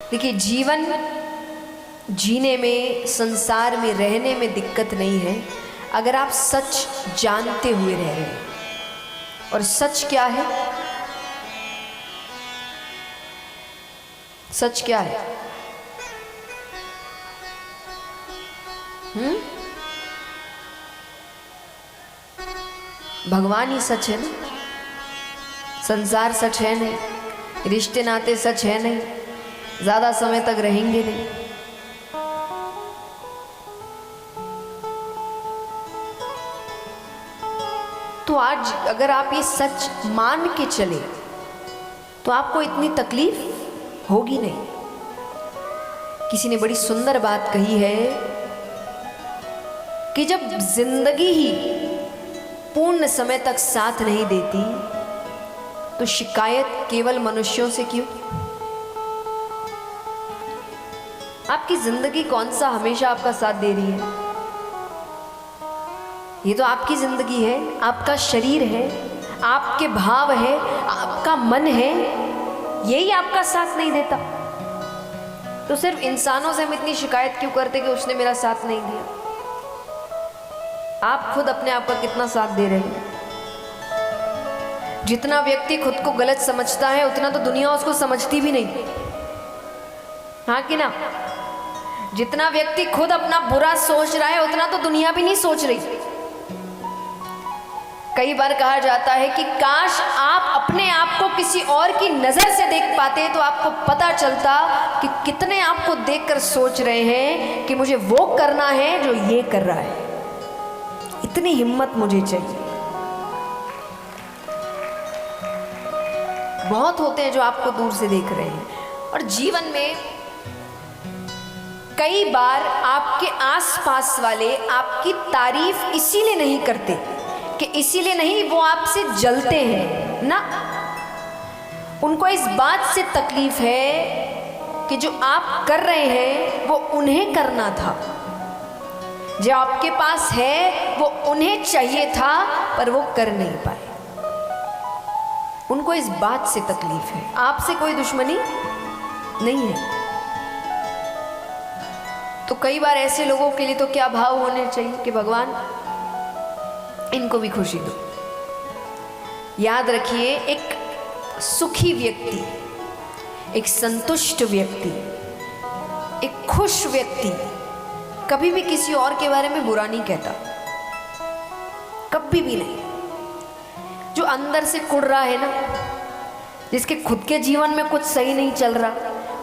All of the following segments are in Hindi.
देखिए, जीवन जीने में, संसार में रहने में दिक्कत नहीं है अगर आप सच जानते हुए रह रहे हैं। और सच क्या है? सच क्या है? भगवान ही सच है ना। संसार सच है नहीं, रिश्ते नाते सच है नहीं, ज्यादा समय तक रहेंगे नहीं। तो आज अगर आप ये सच मान के चले तो आपको इतनी तकलीफ होगी नहीं। किसी ने बड़ी सुंदर बात कही है कि जब जिंदगी ही पूर्ण समय तक साथ नहीं देती तो शिकायत केवल मनुष्यों से क्यों? आपकी जिंदगी कौन सा हमेशा आपका साथ दे रही है? ये तो आपकी जिंदगी है, आपका शरीर है, आपके भाव है, आपका मन है, यही आपका साथ नहीं देता। तो सिर्फ इंसानों से हम इतनी शिकायत क्यों करते कि उसने मेरा साथ नहीं दिया? आप खुद अपने आप का कितना साथ दे रहे हैं? जितना व्यक्ति खुद को गलत समझता है उतना तो दुनिया उसको समझती भी नहीं, हाँ कि ना? जितना व्यक्ति खुद अपना बुरा सोच रहा है उतना तो दुनिया भी नहीं सोच रही। कई बार कहा जाता है कि काश आप अपने आप को किसी और की नजर से देख पाते तो आपको पता चलता कि कितने आपको देखकर सोच रहे हैं कि मुझे वो करना है जो ये कर रहा है। इतनी हिम्मत मुझे चाहिए। बहुत होते हैं जो आपको दूर से देख रहे हैं। और जीवन में कई बार आपके आसपास वाले आपकी तारीफ इसीलिए नहीं करते कि इसीलिए नहीं, वो आपसे जलते हैं ना। उनको इस बात से तकलीफ है कि जो आप कर रहे हैं वो उन्हें करना था, जो आपके पास है वो उन्हें चाहिए था पर वो कर नहीं पाए। उनको इस बात से तकलीफ है। आपसे कोई दुश्मनी नहीं है। तो कई बार ऐसे लोगों के लिए तो क्या भाव होने चाहिए कि भगवान इनको भी खुशी दो। याद रखिए, एक सुखी व्यक्ति, एक संतुष्ट व्यक्ति, एक खुश व्यक्ति कभी भी किसी और के बारे में बुरा नहीं कहता, कभी भी नहीं। जो अंदर से कुड़ रहा है ना, जिसके खुद के जीवन में कुछ सही नहीं चल रहा,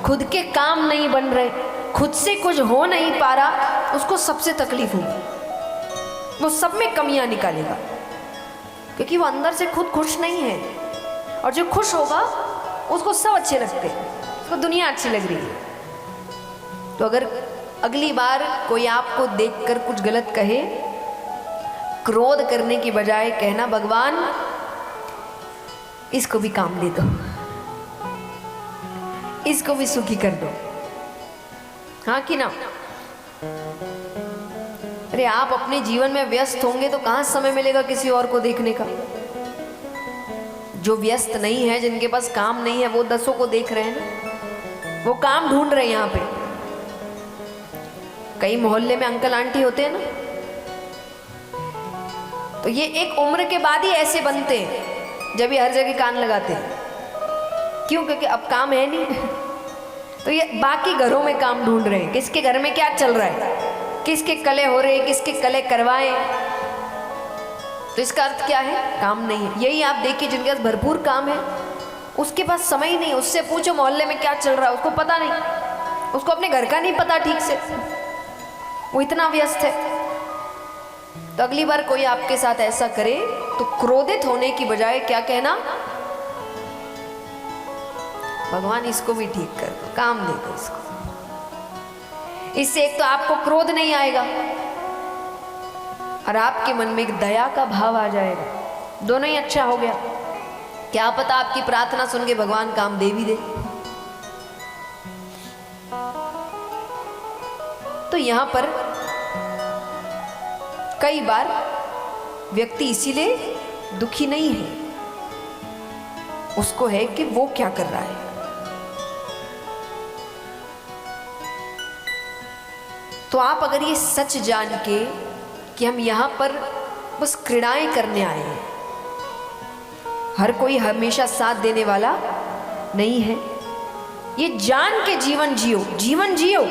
खुद के काम नहीं बन रहे, खुद से कुछ हो नहीं पा रहा, उसको सबसे तकलीफ होगी। वो सब में कमियां निकालेगा क्योंकि वो अंदर से खुद खुश नहीं है। और जो खुश होगा उसको सब अच्छे लगते हैं, उसको दुनिया अच्छी लग रही है। तो अगर अगली बार कोई आपको देखकर कुछ गलत कहे, क्रोध करने की बजाय कहना, भगवान इसको भी काम दे दो, इसको भी सुखी कर दो, हाँ कि ना? अरे आप अपने जीवन में व्यस्त होंगे तो कहाँ समय मिलेगा किसी और को देखने का? जो व्यस्त नहीं है, जिनके पास काम नहीं है, वो 10 को देख रहे हैं ना, वो काम ढूंढ रहे हैं। यहाँ पे कई मोहल्ले में अंकल आंटी होते हैं ना, तो ये एक उम्र के बाद ही ऐसे बनते हैं जब ये हर जगह कान लगाते हैं। क्यों? क्योंकि अब काम है नहीं तो ये बाकी घरों में काम ढूंढ रहे हैं, किसके घर में क्या चल रहा है, किसके कले हो रहे हैं, किसके कले करवाएं। तो इसका अर्थ क्या है? काम नहीं है। यही आप देखिए, जिनके पास भरपूर काम है उसके पास समय ही नहीं। उससे पूछो मोहल्ले में क्या चल रहा है, उसको पता नहीं, उसको अपने घर का नहीं पता ठीक से, वो इतना व्यस्त है। तो अगली बार कोई आपके साथ ऐसा करे तो क्रोधित होने की बजाय क्या कहना, भगवान इसको भी ठीक कर दो, काम दे दो इसको। इससे एक तो आपको क्रोध नहीं आएगा और आपके मन में एक दया का भाव आ जाएगा। दोनों ही अच्छा हो गया। क्या पता आपकी प्रार्थना सुन के भगवान काम दे भी दे। तो यहां पर कई बार व्यक्ति इसीलिए दुखी नहीं है, उसको है कि वो क्या कर रहा है। तो आप अगर ये सच जान के कि हम यहाँ पर बस क्रीड़ाएं करने आए हैं, हर कोई हमेशा साथ देने वाला नहीं है, ये जान के जीवन जियो, जीवन जियो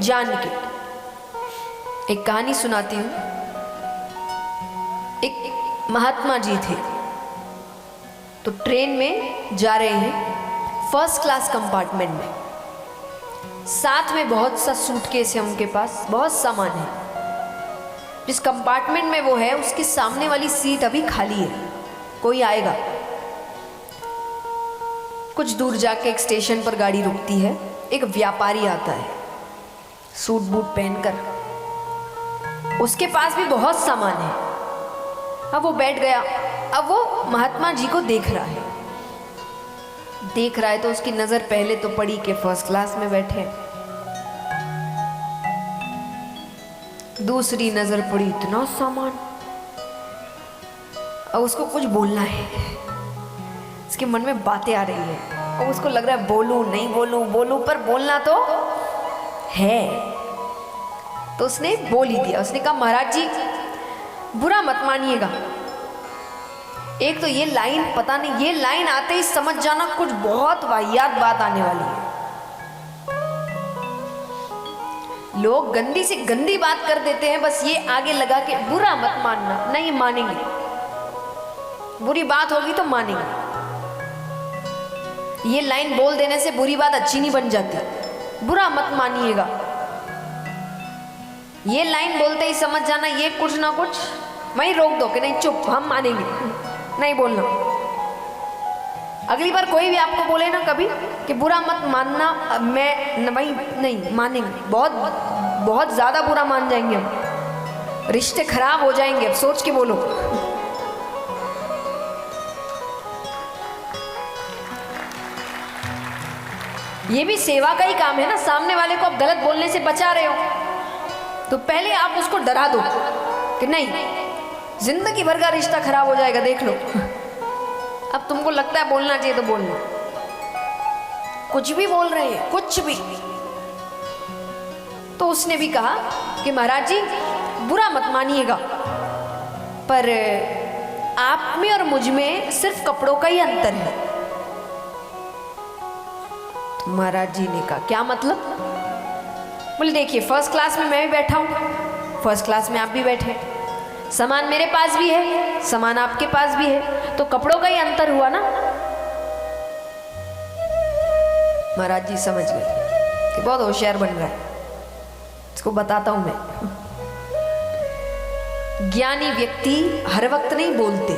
जान के। एक कहानी सुनाती हूँ। एक महात्मा जी थे, तो ट्रेन में जा रहे हैं, फर्स्ट क्लास कंपार्टमेंट में, साथ में बहुत सा सूटकेस है उनके पास, बहुत सामान है। जिस कंपार्टमेंट में वो है उसके सामने वाली सीट अभी खाली है, कोई आएगा। कुछ दूर जाके एक स्टेशन पर गाड़ी रुकती है, एक व्यापारी आता है सूट बूट पहनकर, उसके पास भी बहुत सामान है। अब वो बैठ गया, अब वो महात्मा जी को देख रहा है, तो उसकी नजर पहले तो पड़ी कि फर्स्ट क्लास में बैठे, दूसरी नजर पड़ी इतना सामान। अब उसको कुछ बोलना है, उसके मन में बातें आ रही है, और उसको लग रहा है बोलूं नहीं बोलूं, बोलूं पर बोलना तो है। तो उसने बोल ही दिया। उसने कहा महाराज जी बुरा मत मानिएगा, एक तो ये लाइन पता नहीं, ये लाइन आते ही समझ जाना कुछ बहुत वाहियात बात आने वाली है। लोग गंदी से गंदी बात कर देते हैं, बस ये आगे लगा के बुरा मत मानना, नहीं मानेंगे, बुरी बात होगी तो मानेंगे। ये लाइन बोल देने से बुरी बात अच्छी नहीं बन जाती, बुरा मत मानिएगा। ये लाइन बोलते ही समझ जाना ये कुछ ना कुछ वहीं रोक दो कि नहीं चुप, हम मानेंगे, नहीं बोलना। अगली बार कोई भी आपको बोले ना कभी कि बुरा मत मानना, मैं भाई नहीं मानेंगे, बहुत बहुत ज्यादा बुरा मान जाएंगे हम, रिश्ते खराब हो जाएंगे, अब सोच के बोलो। ये भी सेवा का ही काम है ना, सामने वाले को आप गलत बोलने से बचा रहे हो, तो पहले आप उसको डरा दो कि नहीं जिंदगी भर का रिश्ता खराब हो जाएगा, देख लो। अब तुमको लगता है बोलना चाहिए तो बोलना, कुछ भी बोल रहे हैं, कुछ भी। तो उसने भी कहा कि महाराज जी बुरा मत मानिएगा, पर आप में और मुझ में सिर्फ कपड़ों का ही अंतर है। तो महाराज जी ने कहा क्या मतलब? बोले देखिए फर्स्ट क्लास में मैं भी बैठा हूं, फर्स्ट क्लास में आप भी बैठे, सामान मेरे पास भी है, सामान आपके पास भी है, तो कपड़ों का ही अंतर हुआ ना। महाराज जी समझ गए कि बहुत होशियार बन रहा है, इसको बताता हूं मैं। ज्ञानी व्यक्ति हर वक्त नहीं बोलते,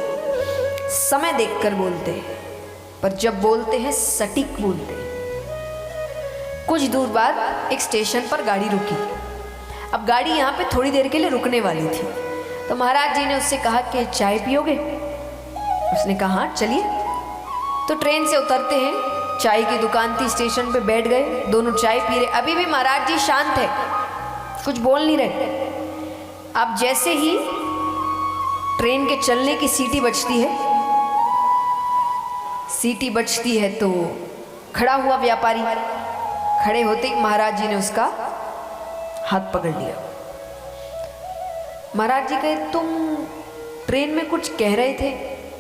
समय देखकर बोलते हैं, पर जब बोलते हैं सटीक बोलते हैं। कुछ दूर बाद एक स्टेशन पर गाड़ी रुकी। अब गाड़ी यहाँ पे थोड़ी देर के लिए रुकने वाली थी, तो महाराज जी ने उससे कहा कि चाय पियोगे? उसने कहा हाँ चलिए। तो ट्रेन से उतरते हैं, चाय की दुकान थी, स्टेशन पे बैठ गए, दोनों चाय पी रहे। अभी भी महाराज जी शांत है, कुछ बोल नहीं रहे। अब जैसे ही ट्रेन के चलने की सीटी बजती है, सीटी बजती है तो खड़ा हुआ व्यापारी, खड़े होते ही महाराज जी ने उसका हाथ पकड़ लिया। महाराज जी कहे तुम ट्रेन में कुछ कह रहे थे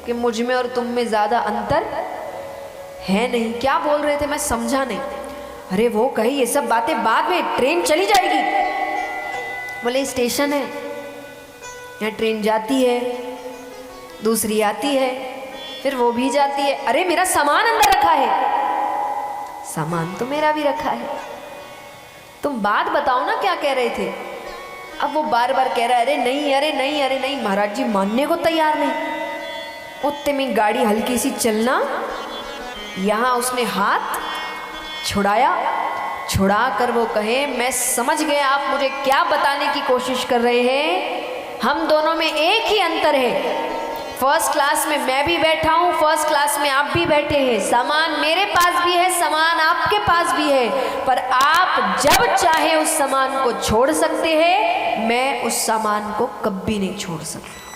कि मुझ में और तुम में ज्यादा अंतर है नहीं, क्या बोल रहे थे मैं समझा नहीं। अरे वो कहे ये सब बातें बाद में, ट्रेन चली जाएगी। बोले स्टेशन है, यहाँ ट्रेन जाती है, दूसरी आती है, फिर वो भी जाती है। अरे मेरा सामान अंदर रखा है। सामान तो मेरा भी रखा है, तुम बात बताओ ना क्या कह रहे थे। अब वो बार बार कह रहा है अरे नहीं अरे नहीं अरे नहीं। महाराज जी मानने को तैयार नहीं। उतने में गाड़ी हल्की सी चलना, यहाँ उसने हाथ छुड़ाया, छुड़ा कर वो कहे मैं समझ गया आप मुझे क्या बताने की कोशिश कर रहे हैं। हम दोनों में एक ही अंतर है, फर्स्ट क्लास में मैं भी बैठा हूँ, फर्स्ट क्लास में आप भी बैठे हैं, सामान मेरे पास भी है, सामान आपके पास भी है, पर आप जब चाहे उस सामान को छोड़ सकते हैं, मैं उस सामान को कभी नहीं छोड़ सकता।